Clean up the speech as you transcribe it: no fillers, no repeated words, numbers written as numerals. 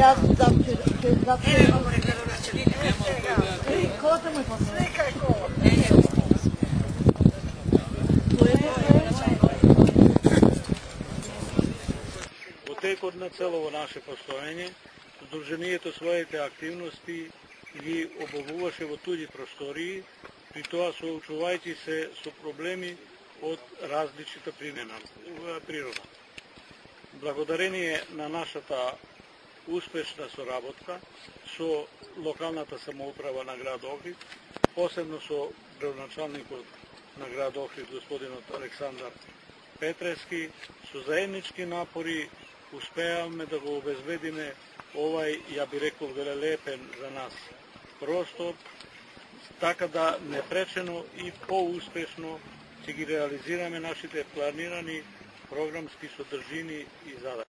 Ja Колата му е после. Слика е кола. Во текот на целово наше постоење, Сдруженијето своите активности ги обавуваше во туѓи простории, при тоа соочувајќи се со проблеми од различита природа. Благодарение на нашата успешна соработка со локалната самоуправа на град Охрид, посебно со градоначалникот на град Охрид, господинот Александар Петрески, со заеднички напори успеавме да го обезбедиме овај, ја би рекол, велелепен за нас простор, така да непречено и поуспешно ќе ги реализираме нашите планирани програмски содржини и задачи.